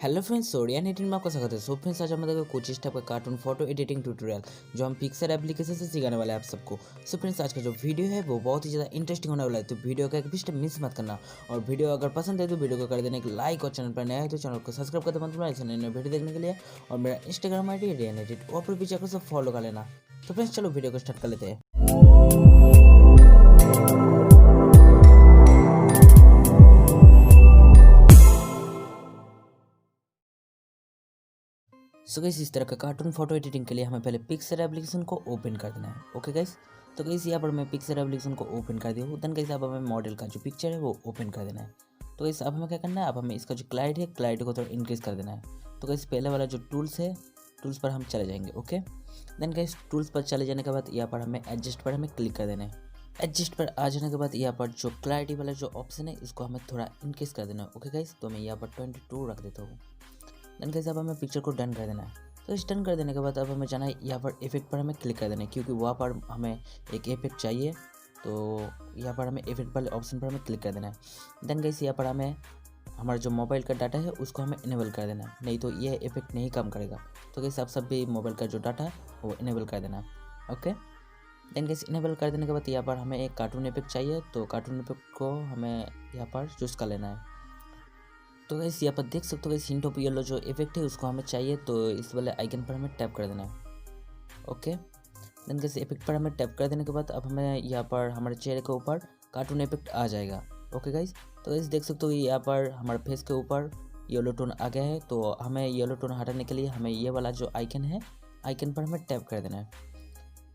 Hello friends, rayon editing में आपका स्वागत है। सो फ्रेंड्स, आज हम बताएंगे कुछ इस टाइप का कार्टून फोटो एडिटिंग ट्यूटोरियल जो हम पिक्सर एप्लीकेशन से सिखाने वाले हैं आप सबको। सो फ्रेंड्स, आज का जो वीडियो है वो बहुत ही ज़्यादा इंटरेस्टिंग होने वाला है, तो वीडियो का एक भी स्टेप मिस मत करना। और वीडियो अगर पसंद है तो वीडियो को कर देना एक लाइक, और चैनल पर नया है तो चैनल को सब्सक्राइब कर देना ऐसे नए नए वीडियो देखने के लिए। और मेरा Instagram I D rayon edit, और भी जाकर सब फॉलो कर लेना। तो फ्रेंड्स, चलो वीडियो को स्टार्ट कर लेते हैं। सो गाइस, इस तरह का कार्टून फोटो एडिटिंग के लिए हमें पहले पिक्सर एप्लीकेशन को ओपन कर देना है। ओके गाइस, तो गाइस यहाँ पर मैं पिक्सर एप्लीकेशन को ओपन कर दिया हूँ। देन गाइस अब हमें मॉडल का जो पिक्चर है वो ओपन कर देना है। तो गाइस अब हमें क्या करना है, अब हमें इसका जो क्लारिटी को थोड़ा इंक्रीज कर देना है। तो गाइस पहले वाला जो टूल्स है, टूल्स पर हम चले जाएंगे। ओके, देन गाइस टूल्स पर चले जाने के बाद यहाँ पर हमें एडजस्ट पर हमें क्लिक कर देना है। एडजस्ट पर आ जाने के बाद यहाँ पर जो क्लैरिटी वाला जो ऑप्शन है इसको हमें थोड़ा इंक्रीज कर देना है। ओके गाइस, तो मैं यहाँ पर 22 रख देता हूँ। देन गाइस अब हमें पिक्चर को डन कर देना है। तो इस डन कर देने के बाद अब हमें जाना है यहाँ पर इफेक्ट पर हमें क्लिक कर देना है, क्योंकि वहाँ पर हमें एक इफेक्ट चाहिए। तो यहाँ पर हमें इफेक्ट वाले ऑप्शन पर हमें क्लिक कर देना है। देन गाइस यहाँ पर हमें हमारा जो मोबाइल का डाटा है उसको हमें इनेबल कर देना है, नहीं तो ये इफेक्ट नहीं काम करेगा। तो गाइस आप सब भी मोबाइल का जो डाटा है वो इनेबल कर देना है। ओके, देन गाइस इनेबल कर देने के बाद यहाँ पर हमें एक कार्टून इफेक्ट चाहिए, तो कार्टून इफेक्ट को हमें यहाँ पर चूज़ कर लेना है। तो गाइस यहाँ पर देख सकते हो गाइस, हिंट ऑफ येलो जो इफेक्ट है उसको हमें चाहिए, तो इस वाले आइकन पर हमें टैप कर देना है। ओके, देन गाइस इफेक्ट पर हमें टैप कर देने के बाद अब हमें यहाँ पर हमारे चेहरे के ऊपर कार्टून इफेक्ट आ जाएगा। ओके गाइस, तो गाइस देख सकते हो यहाँ पर हमारे फेस के ऊपर येलो टोन आ गया है। तो हमें येलो टोन हटाने के लिए हमें ये वाला जो आइकन है, आइकन पर हमें टैप कर देना है।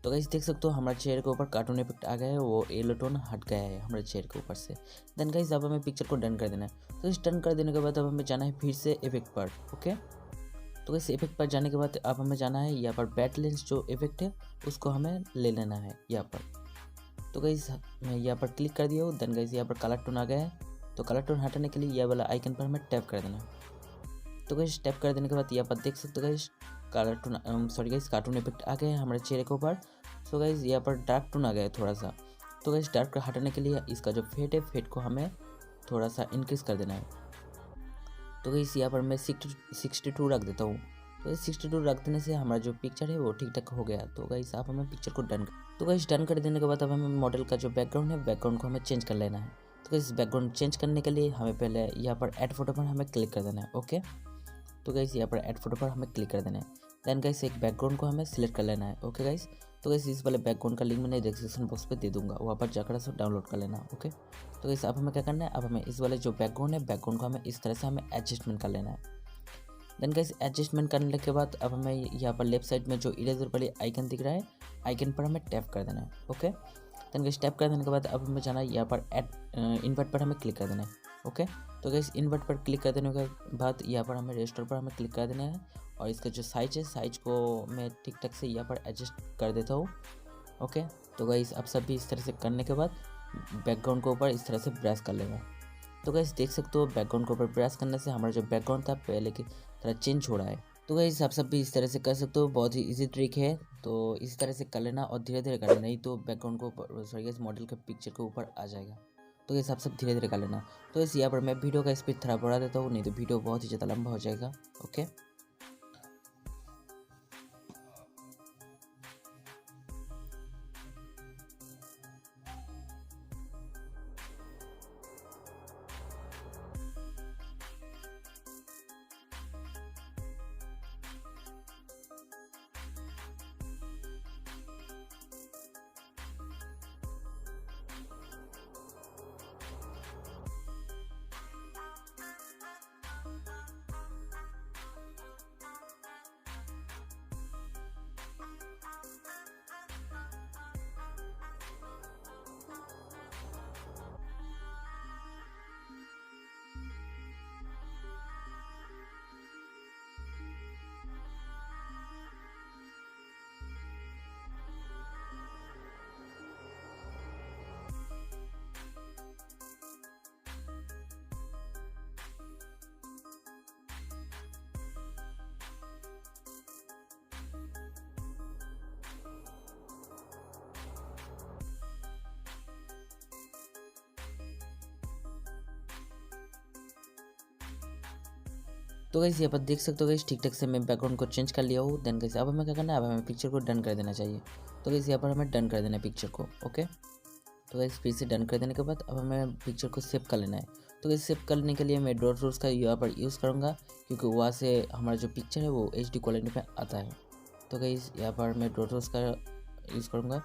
तो गाइस देख सकते हो हमारे चेहरे के ऊपर कार्टून इफेक्ट आ गया है, वो येलो टोन हट गया है हमारे चेहरे के ऊपर से। देन गाइस अब हमें पिक्चर को डन कर देना है। तो इस डन कर देने के बाद अब हमें जाना है फिर से इफेक्ट पर। ओके, तो गाइस इफेक्ट पर जाने के बाद अब हमें जाना है यहाँ पर बैट लेंस जो इफेक्ट है उसको हमें ले लेना है यहाँ पर। तो गाइस मैं यहाँ पर क्लिक कर दिया हूँ। देन गाइस यहाँ पर कलर टोन आ गया है, तो कलर टोन हटाने के लिए यह वाला आइकन पर हमें टैप कर देना है। तो गाइस टैप कर देने के बाद यहाँ पर देख सकते हो गाइस कार्टून इफेक्ट आ गया है हमारे चेहरे के ऊपर। सो गाइस यहाँ पर डार्क टोन आ गया है थोड़ा सा। तो गाइस डार्क हटाने के लिए इसका जो फेट है, फेट को हमें थोड़ा सा इंक्रीज कर देना है। तो गाइस यहाँ पर मैं 62 रख देता हूँ। तो गाइस 62 रख देने से हमारा जो पिक्चर है वो ठीक ठाक हो गया। तो गाइस आप हमें पिक्चर को तो गाइस डन कर देने के बाद अब हमें मॉडल का जो बैकग्राउंड है, बैकग्राउंड को हमें चेंज कर लेना है। तो गाइस बैकग्राउंड चेंज करने के लिए हमें पहले यहाँ पर ऐड फोटो पर हमें क्लिक कर देना है। ओके, तो गाइस यहाँ पर ऐड फोटो पर हमें क्लिक कर देना है। देन गाइस एक बैकग्राउंड को हमें सिलेक्ट कर लेना है। ओके गाइस, तो गाइस इस वाले बैकग्राउंड का लिंक मैंने डिस्क्रिप्शन बॉक्स पे दे दूंगा, वहाँ पर जाकर सब डाउनलोड कर लेना। ओके, तो गाइस अब हमें क्या करना है, अब हमें इस वाले जो बैकग्राउंड है, बैकग्राउंड को हमें इस तरह से हमें एडजस्टमेंट कर लेना है। देन गाइस एडजस्टमेंट करने के बाद अब हमें यहाँ पर लेफ्ट साइड में जो इरेजर वाली आइकन दिख रहा है, आइकन पर हमें टैप कर देना है। ओके, देन गाइस टैप कर देने के बाद अब हमें जाना है यहाँ पर इन्वर्ट पर हमें क्लिक कर देना है। ओके, तो गाइस इन्वर्ट पर क्लिक कर देने के बाद यहाँ पर हमें रेस्टोर पर हमें क्लिक कर देना है, और इसका जो साइज है, साइज को मैं ठीक ठाक से यहाँ पर एडजस्ट कर देता हूँ। ओके, तो गाइस अब सब भी इस तरह से करने के बाद बैकग्राउंड को ऊपर इस तरह से ब्रश कर लेना। तो गाइस देख सकते हो बैकग्राउंड को ऊपर ब्रश करने से हमारा जो बैकग्राउंड था पहले की तरह चेंज हो रहा है। तो गाइस आप सब भी इस तरह से कर सकते हो, बहुत ही इजी ट्रिक है। तो इस तरह से कर लेना और धीरे धीरे करना, नहीं तो बैकग्राउंड को मॉडल के पिक्चर के ऊपर आ जाएगा। तो गाइस आप सब धीरे धीरे कर लेना। तो इस यहाँ पर मैं वीडियो का स्पीड थोड़ा बढ़ा देता हूँ, नहीं तो वीडियो बहुत ही ज़्यादा लंबा हो जाएगा। ओके, तो गाइस यहाँ पर देख सकते हो गाइस ठीक ठाक से मैं बैकग्राउंड को चेंज कर लिया हूँ। देन गाइस अब हमें क्या करना है, अब हमें पिक्चर को डन कर देना चाहिए। तो गाइस यहाँ पर हमें डन कर देना है पिक्चर को। ओके, तो गाइस फिर से डन कर देने के बाद अब हमें पिक्चर को सेव कर लेना है। तो गाइस सेव करने के लिए मैं डॉट रूल्स का यहाँ पर यूज़ करूँगा, क्योंकि वहाँ से हमारा जो पिक्चर है वो HD क्वालिटी में आता है। तो गाइस यहाँ पर मैं डॉट रूल्स का यूज़ करूँगा।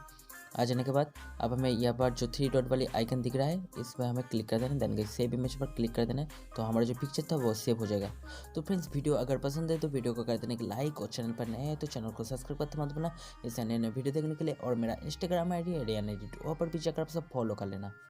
आ जाने के बाद अब हमें यहाँ पर जो 3 डॉट वाली आइकन दिख रहा है इस पर हमें क्लिक कर देना है। देन गाइस सेव इमेज पर क्लिक कर देना है, तो हमारा जो पिक्चर था वो सेव हो जाएगा। तो फ्रेंड्स वीडियो अगर पसंद है तो वीडियो को कर देने के लाइक, और चैनल पर नए हैं तो चैनल को सब्सक्राइब करते मत भूलना इस नए वीडियो देखने के लिए। और मेरा इंस्टाग्राम ID है रेयन एडिट, वहाँ पर भी जाकर आप सब फॉलो कर लेना।